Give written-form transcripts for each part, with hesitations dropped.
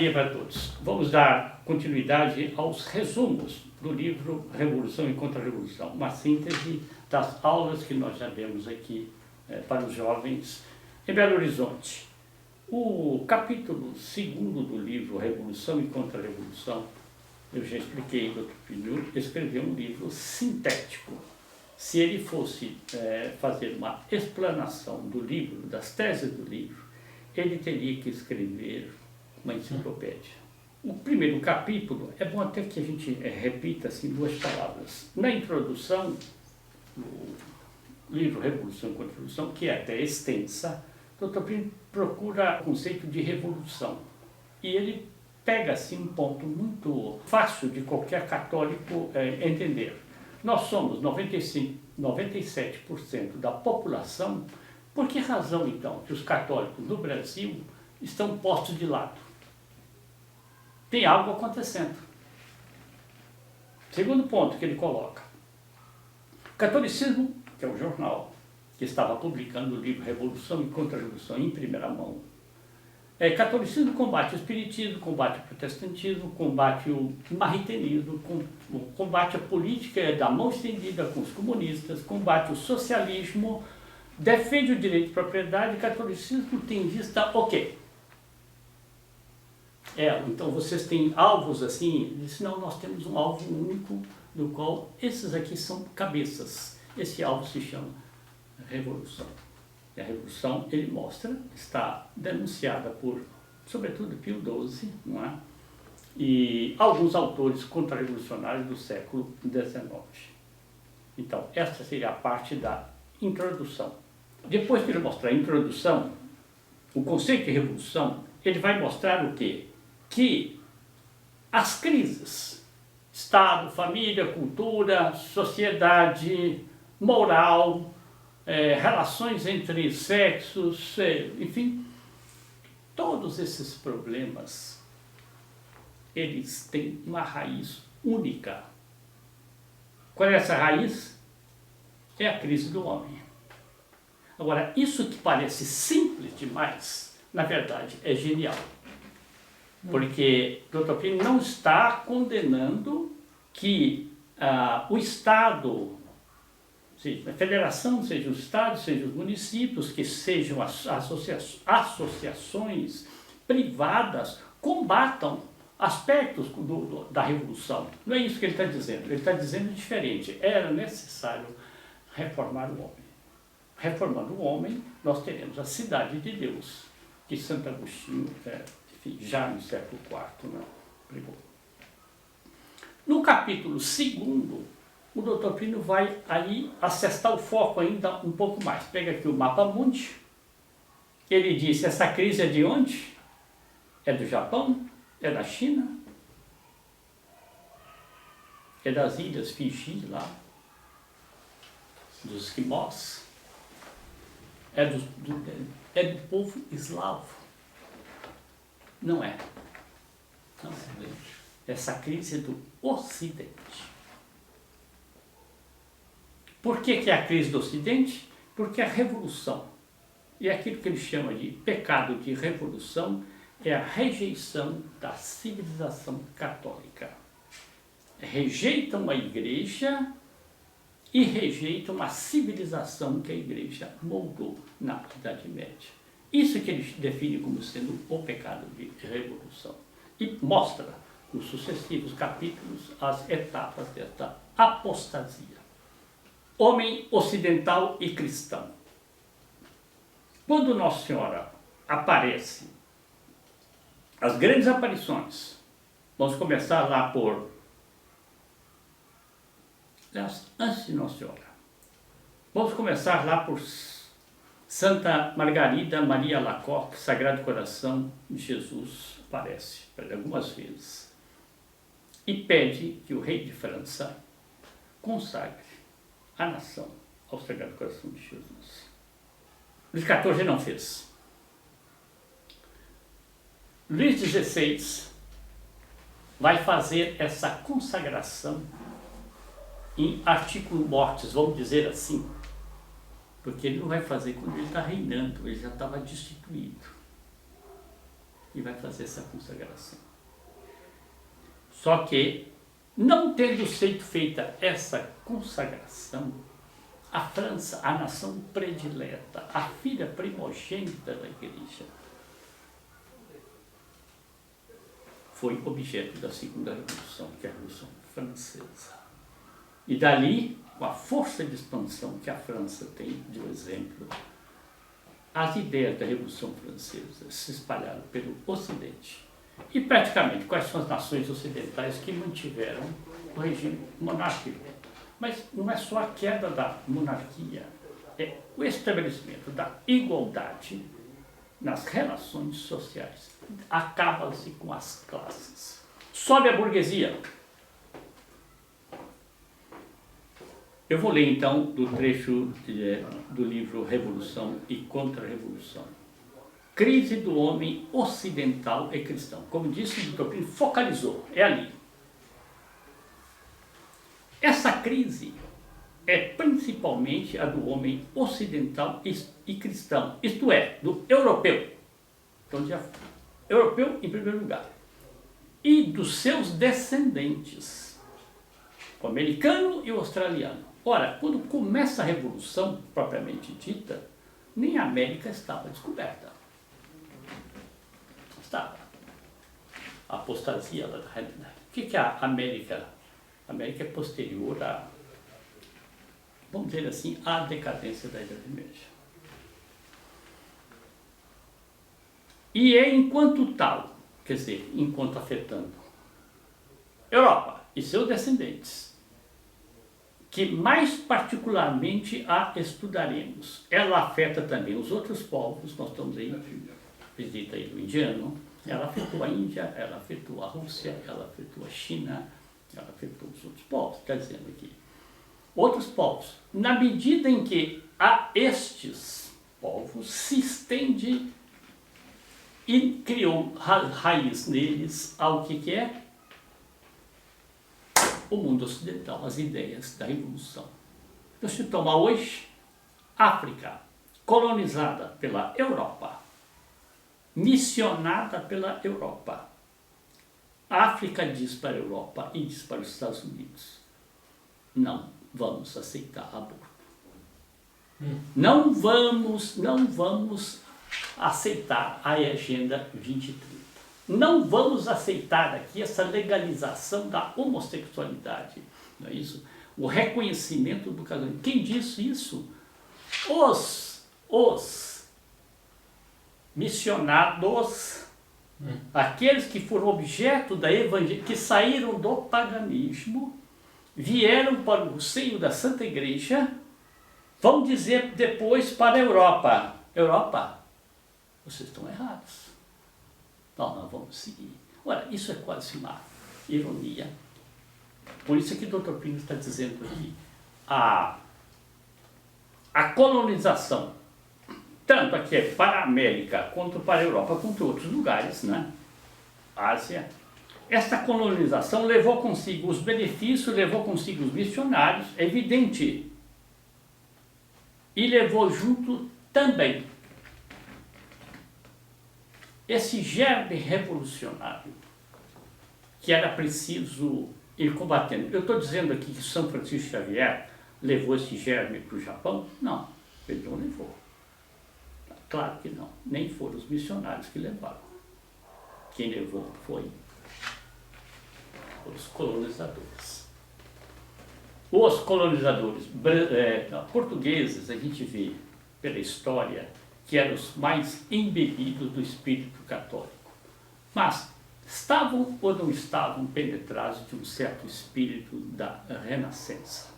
dia para todos. Vamos dar continuidade aos resumos do livro Revolução e Contra-Revolução, uma síntese das aulas que nós já demos aqui para os jovens em Belo Horizonte. O capítulo 2º do livro Revolução e Contra-Revolução, eu já expliquei, o Dr. Pino escreveu um livro sintético. Se ele fosse fazer uma explanação do livro, das teses do livro, ele teria que escrever uma enciclopédia. O primeiro capítulo, é bom até que a gente repita assim duas palavras. Na introdução, do livro Revolução e Contra-Revolução, que é até extensa, o Dr. Pino procura o conceito de revolução. E ele pega assim um ponto muito fácil de qualquer católico entender. Nós somos 97% da população. Por que razão, então, que os católicos no Brasil estão postos de lado? Tem algo acontecendo. Segundo ponto que ele coloca. O catolicismo, que é o jornal que estava publicando o livro Revolução e Contra-Revolução em primeira mão, catolicismo combate o espiritismo, combate o protestantismo, combate o marritenismo, combate a política da mão estendida com os comunistas, combate o socialismo, defende o direito de propriedade. O catolicismo tem em vista o quê? Então vocês têm alvos assim, não, nós temos um alvo único, do qual esses aqui são cabeças. Esse alvo se chama revolução. E a revolução, ele mostra, está denunciada por, sobretudo, Pio XII, não é? E alguns autores contra-revolucionários do século XIX. Então, essa seria a parte da introdução. Depois que ele mostrar a introdução, o conceito de revolução, ele vai mostrar o quê? Que as crises, Estado, família, cultura, sociedade, moral, relações entre sexos, enfim, todos esses problemas, eles têm uma raiz única. Qual é essa raiz? É a crise do homem. Agora, isso que parece simples demais, na verdade, é genial. Porque o Dr. Pino não está condenando que o Estado, seja a federação, seja os estados, seja os municípios, que sejam as associações privadas, combatam aspectos da revolução. Não é isso que ele está dizendo. Ele está dizendo diferente. Era necessário reformar o homem. Reformando o homem, nós teremos a cidade de Deus, que Santo Agostinho, enfim, já no século IV, pregou. No capítulo 2º, o Dr. Pino vai aí acessar o foco ainda um pouco mais. Pega aqui o mapa mundi. Ele diz, essa crise é de onde? É do Japão? É da China? É das ilhas Fiji lá? Dos esquimós? É do povo eslavo? Não é. Não é. Essa crise é do Ocidente. Por que é a crise do Ocidente? Porque a revolução, e aquilo que ele chama de pecado de revolução, é a rejeição da civilização católica. Rejeitam a igreja e rejeitam a civilização que a igreja moldou na Idade Média. Isso que ele define como sendo o pecado de revolução. E mostra, nos sucessivos capítulos, as etapas desta apostasia. Homem ocidental e cristão. Quando Nossa Senhora aparece, as grandes aparições, vamos começar lá por, antes de Nossa Senhora, vamos começar lá por Santa Margarida Maria Alacoque, Sagrado Coração de Jesus, aparece algumas vezes, e pede que o rei de França consagre a nação ao Sagrado Coração de Jesus. Luís XIV não fez. Luís XVI vai fazer essa consagração em artículo mortis, vamos dizer assim, porque ele não vai fazer quando ele está reinando, ele já estava destituído. e vai fazer essa consagração. Só que, não tendo sido feita essa consagração, a França, a nação predileta, a filha primogênita da Igreja, foi objeto da Segunda Revolução, que é a Revolução Francesa. E dali, com a força de expansão que a França tem de exemplo, as ideias da Revolução Francesa se espalharam pelo Ocidente. E praticamente, quais são as nações ocidentais que mantiveram o regime monárquico? Mas não é só a queda da monarquia, é o estabelecimento da igualdade nas relações sociais. Acaba-se com as classes. Sobe a burguesia. Eu vou ler então do trecho do livro Revolução e Contra-Revolução. Crise do homem ocidental e cristão. Como disse o Dr. Plínio, focalizou, é ali. Essa crise é principalmente a do homem ocidental e cristão, isto é, do europeu. Então, já europeu em primeiro lugar. E dos seus descendentes, o americano e o australiano. Ora, quando começa a Revolução, propriamente dita, nem a América estava descoberta. Estava. A apostasia da realidade. O que é a América? A América é posterior a, vamos dizer assim, à decadência da Idade Média. E é enquanto tal, quer dizer, enquanto afetando Europa e seus descendentes, que mais particularmente a estudaremos. Ela afeta também os outros povos, nós estamos aí, visita aí do indiano, ela afetou a Índia, ela afetou a Rússia, ela afetou a China, ela afetou os outros povos, está dizendo aqui. Outros povos, na medida em que a estes povos se estende e criou raiz neles ao que é o mundo ocidental, as ideias da Revolução. Então, se tomar hoje, África, colonizada pela Europa, missionada pela Europa. A África diz para a Europa e diz para os Estados Unidos: não vamos aceitar aborto. Não vamos aceitar a Agenda 2030. Não vamos aceitar aqui essa legalização da homossexualidade, não é isso? O reconhecimento do casamento. Quem disse isso? Os missionados, aqueles que foram objeto da evangelização, que saíram do paganismo, vieram para o seio da Santa Igreja, vão dizer depois para a Europa: Europa, vocês estão errados. Não, nós vamos seguir. Ora, isso é quase uma ironia. Por isso que o Dr. Plínio está dizendo aqui, a colonização, tanto aqui é para a América, quanto para a Europa, quanto outros lugares, né? Ásia. Essa colonização levou consigo os benefícios, levou consigo os missionários, é evidente. E levou junto também esse germe revolucionário que era preciso ir combatendo. Eu estou dizendo aqui que São Francisco Xavier levou esse germe para o Japão? Não, ele não levou. Claro que não, nem foram os missionários que levaram. Quem levou foi os colonizadores. Os colonizadores portugueses, a gente vê pela história, que eram os mais embebidos do espírito católico. Mas estavam ou não estavam penetrados de um certo espírito da Renascença?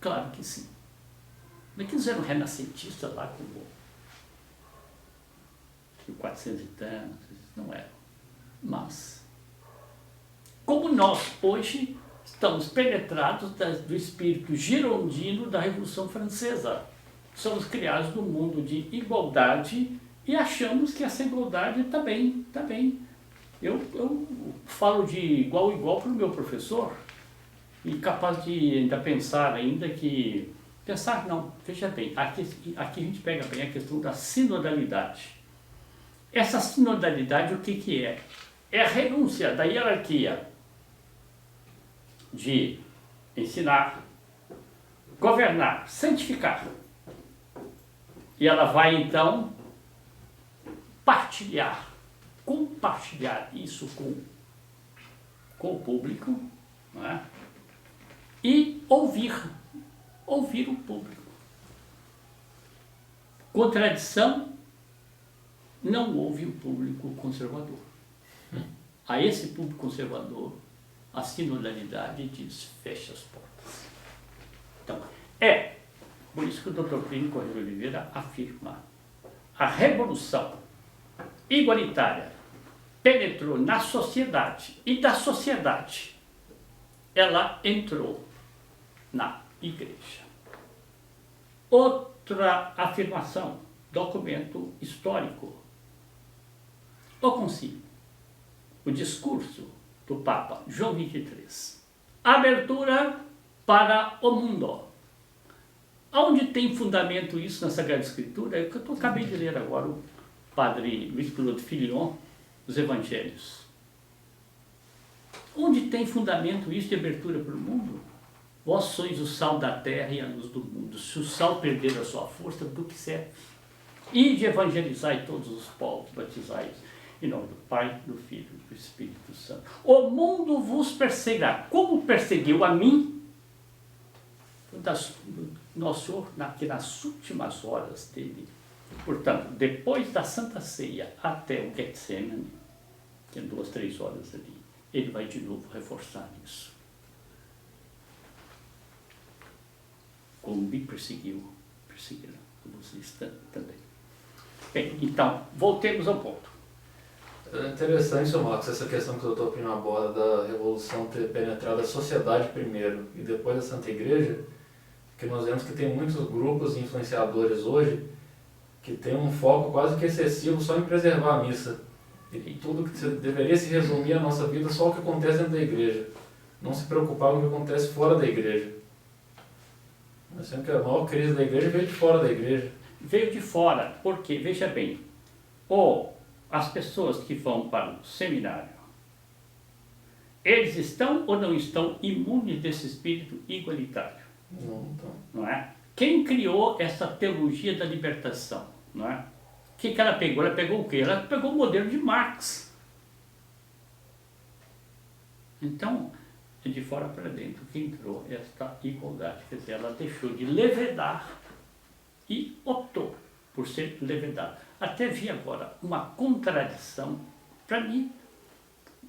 Claro que sim. Não é que eles eram renascentistas lá como 1400 e tantos, não eram. Mas, como nós hoje estamos penetrados do espírito girondino da Revolução Francesa, somos criados num mundo de igualdade e achamos que essa igualdade está bem, está bem. Eu falo de igual a igual para o meu professor e capaz de ainda pensar que... Pensar não, veja bem, aqui a gente pega bem a questão da sinodalidade. Essa sinodalidade, o que é? É a renúncia da hierarquia de ensinar, governar, santificar. E ela vai, então, compartilhar isso com o público, não é? E ouvir o público. Contradição, não ouve o público conservador. A esse público conservador, a sinodalidade diz, fecha as portas. Então, por isso que o Dr. Plínio Corrêa de Oliveira afirma, a revolução igualitária penetrou na sociedade e da sociedade ela entrou na igreja. Outra afirmação, documento histórico. O concílio, o discurso do Papa João XXIII. Abertura para o mundo. Onde tem fundamento isso na Sagrada Escritura? É o que eu acabei de ler agora, o padre Luiz Piloto Filion, os Evangelhos. Onde tem fundamento isso de abertura para o mundo? Vós sois o sal da terra e a luz do mundo. Se o sal perder a sua força, do que serve? Ide evangelizai todos os povos, batizai-os em nome do Pai, do Filho e do Espírito Santo. O mundo vos perseguirá. Como perseguiu a mim, nosso Senhor, que nas últimas horas dele, portanto, depois da Santa Ceia até o Getsemane, que é 2, 3 horas ali, ele vai de novo reforçar isso. Como me perseguiu, perseguirão vocês também. Bem, então, voltemos ao ponto. É interessante, Marcos, essa questão que o Dr. Plínio aborda da Revolução ter penetrado a sociedade primeiro e depois a Santa Igreja, que nós vemos que tem muitos grupos influenciadores hoje que tem um foco quase que excessivo só em preservar a missa. E tudo que deveria se resumir a nossa vida só o que acontece dentro da igreja. Não se preocupar com o que acontece fora da igreja. Nós sabemos que a maior crise da igreja veio de fora da igreja. Veio de fora, porque, veja bem, as pessoas que vão para o seminário, eles estão ou não estão imunes desse espírito igualitário? Não estão. Não é? Quem criou essa teologia da libertação? Não é? O que ela pegou? Ela pegou o quê? Ela pegou o modelo de Marx. Então, de fora para dentro que entrou esta igualdade. Quer dizer, ela deixou de levedar e optou por ser levedada. Até vi agora uma contradição, para mim,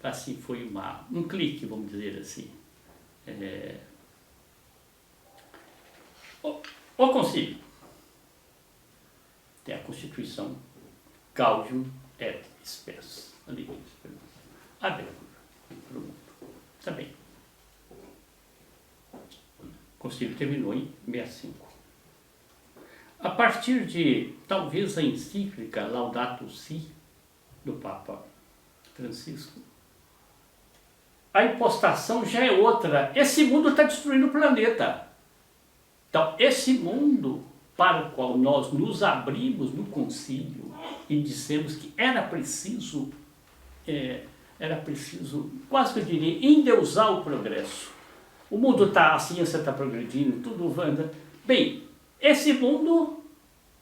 assim, foi um clique, vamos dizer assim. O concílio tem a Constituição Gaudium et Spes, a abertura para o mundo. Está bem. O concílio terminou em 65. A partir de, talvez, a encíclica Laudato Si, do Papa Francisco, a impostação já é outra. Esse mundo está destruindo o planeta. Então, esse mundo para o qual nós nos abrimos no concílio e dissemos que era preciso, quase que eu diria, endeusar o progresso. O mundo está, a ciência está progredindo, tudo anda. Bem, esse mundo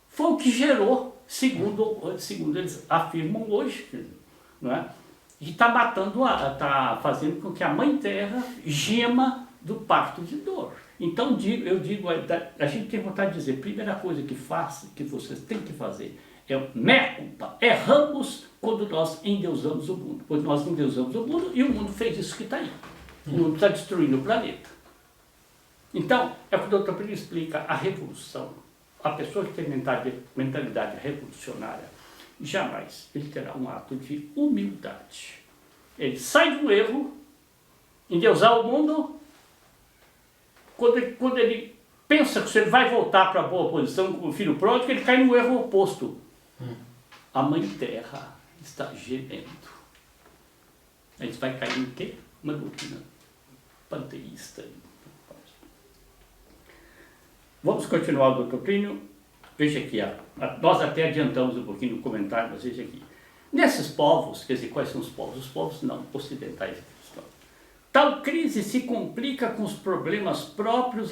foi o que gerou, segundo eles afirmam hoje, não é? E está matando, está fazendo com que a Mãe Terra gema do parto de dor. Então eu digo, a gente tem vontade de dizer, primeira coisa que vocês têm que fazer é mea culpa. Erramos quando nós endeusamos o mundo. Quando nós endeusamos o mundo e o mundo fez isso que está aí. O mundo está destruindo o planeta. Então, é o que o Dr. Plínio explica, a revolução. A pessoa que tem mentalidade revolucionária, jamais ele terá um ato de humildade. Ele sai do erro, endeusar o mundo, quando ele pensa que ele vai voltar para a boa posição com o filho pródigo, ele cai no erro oposto. A Mãe Terra está gemendo. A gente vai cair em quê? Uma doutrina panteísta. Vamos continuar o Dr. Plínio. Veja aqui, nós até adiantamos um pouquinho no comentário, mas veja aqui. Nesses povos, quer dizer, quais são os povos? Os povos não ocidentais e cristãos. Tal crise se complica com os problemas próprios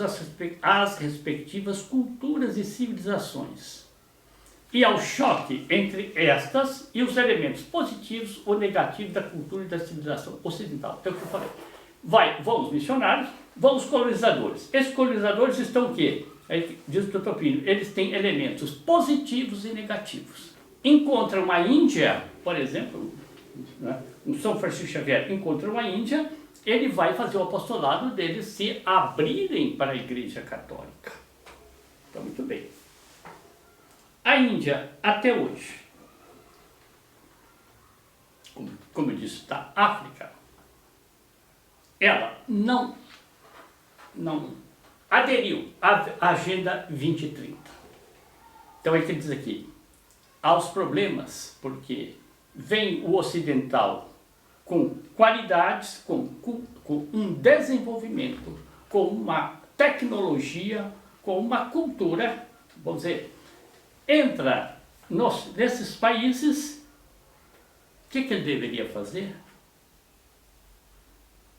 às respectivas culturas e civilizações, e ao choque entre estas e os elementos positivos ou negativos da cultura e da civilização ocidental. É o que eu falei. Vão os missionários, vão os colonizadores. Esses colonizadores estão o quê? Aí, diz o Dr. Plínio, eles têm elementos positivos e negativos. Encontram uma Índia, por exemplo, né, um São Francisco Xavier encontra uma Índia, ele vai fazer o apostolado deles se abrirem para a Igreja Católica. Então, muito bem. A Índia, até hoje, como eu disse, da África, ela não aderiu à Agenda 2030. Então, é que ele diz aqui, aos problemas, porque vem o ocidental com qualidades, com um desenvolvimento, com uma tecnologia, com uma cultura, vamos dizer, entra nesses países, o que ele deveria fazer?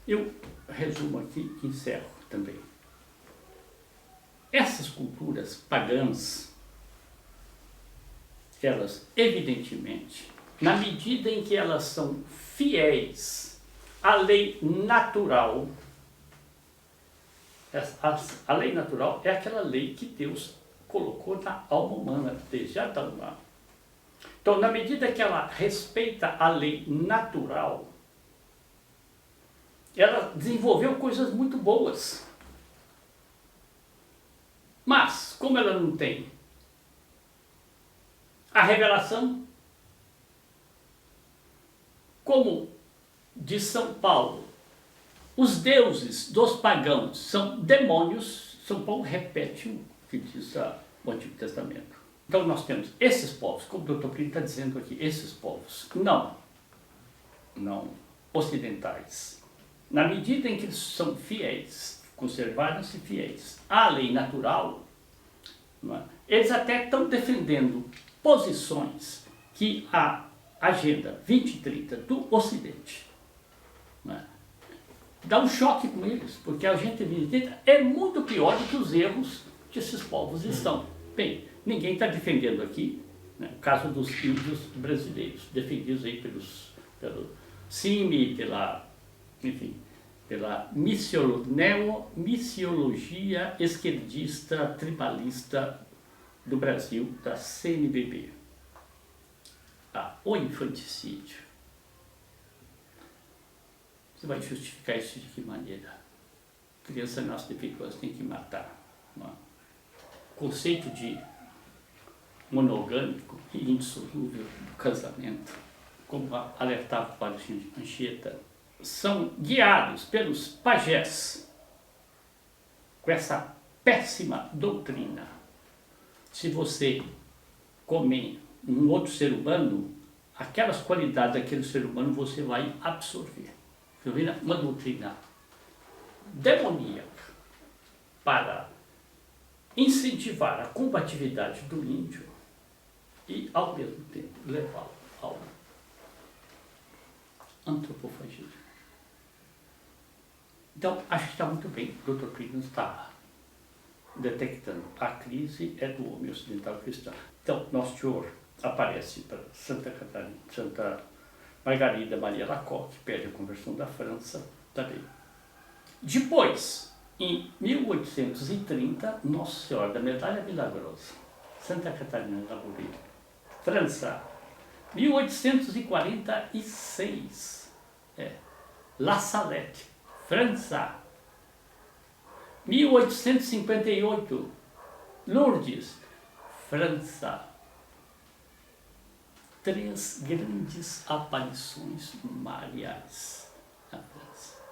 Eu resumo aqui e encerro também. Essas culturas pagãs, elas, evidentemente, na medida em que elas são fiéis à lei natural, a lei natural é aquela lei que Deus colocou na alma humana, desde Adão lá. Então, na medida que ela respeita a lei natural, ela desenvolveu coisas muito boas. Mas, como ela não tem a revelação, como diz São Paulo, os deuses dos pagãos são demônios, São Paulo repete o que diz o Antigo Testamento. Então nós temos esses povos, como o Dr. Plínio está dizendo aqui, esses povos, não ocidentais, na medida em que eles são fiéis, conservaram-se fiéis à lei natural, eles até estão defendendo posições que a Agenda 2030 do Ocidente dá um choque com eles, porque a Agenda 2030 é muito pior do que os erros que esses povos estão. Bem, ninguém está defendendo aqui, né, o caso dos índios brasileiros, defendidos aí pelo CIMI, pela neomissiologia esquerdista tribalista do Brasil, da CNBB. O infanticídio. Você vai justificar isso de que maneira? Criança nasce defeituosa, tem que matar. O conceito de monogâmico e indissolúvel do casamento, como alertava o padre Anchieta, são guiados pelos pajés com essa péssima doutrina. Se você comer um outro ser humano, aquelas qualidades daquele ser humano você vai absorver. Uma doutrina demoníaca para incentivar a combatividade do índio e, ao mesmo tempo, levá-lo ao antropofagismo. Então, acho que está muito bem. O Dr. Plínio está detectando a crise é do homem ocidental cristão. Então, Nosso Senhor aparece para Santa Margarida Maria Lacoque, pede a conversão da França, também. Depois, em 1830, Nossa Senhora da Medalha Milagrosa, Santa Catarina da Loureiro, França. 1846, La Salette, França. 1858, Lourdes, França. 3 grandes aparições mariais na França.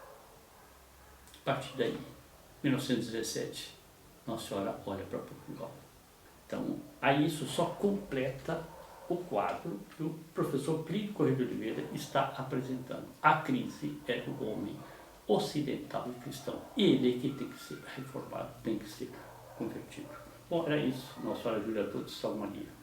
A partir daí, 1917, Nossa Senhora olha para Portugal. Então, aí isso só completa o quadro que o professor Plínio Corrêa de Oliveira está apresentando. A crise é do homem ocidental e cristão. Ele é que tem que ser reformado, tem que ser convertido. Bom, era isso. Nossa Senhora ajuda a todos. Salve Maria.